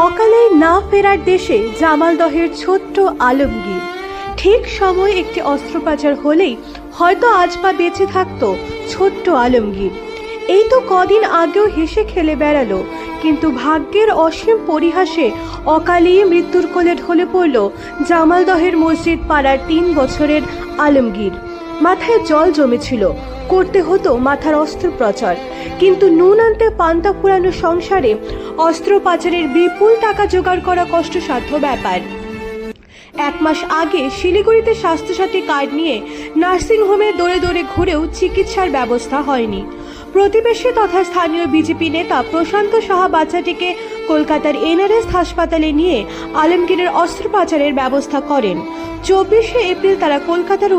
অকালে না ফেরার দেশে জামালদহের ছোট্ট আলমগীর। ঠিক সময় একটি অস্ত্রোপচার হলেই হয়তো আজ বা বেঁচে থাকতো ছোট্ট আলমগীর। এই তো কদিন আগেও হেসে খেলে বেড়ালো, কিন্তু ভাগ্যের অসীম পরিহাসে অকালেই মৃত্যুর কোলে ঢলে পড়ল জামালদহের মসজিদ পাড়ার 3 বছরের আলমগীর। মাথায় জল জমেছিল, করতে হতো মাথার অস্ত্রোপচার, কিন্তু নুন আনতে পান্তা ফুরানো সংসারে অস্ত্রোপচারের বিপুল টাকা জোগাড় করা কষ্টসাধ্য ব্যাপার। 1 মাস আগে শিলিগুড়িতে স্বাস্থ্যসাথী কার্ড নিয়ে নার্সিংহোমে দৌড়ে দৌড়ে ঘুরেও চিকিৎসার ব্যবস্থা হয়নি। প্রতিবেশী তথা স্থানীয় বিজেপি নেতা প্রশান্ত সাহা বাচ্চাটিকে কলকাতার NRS হাসপাতালে নিয়ে আলমগীরের অস্ত্রোপচারের ব্যবস্থা করেন। 24শে এপ্রিল তারা কলকাতার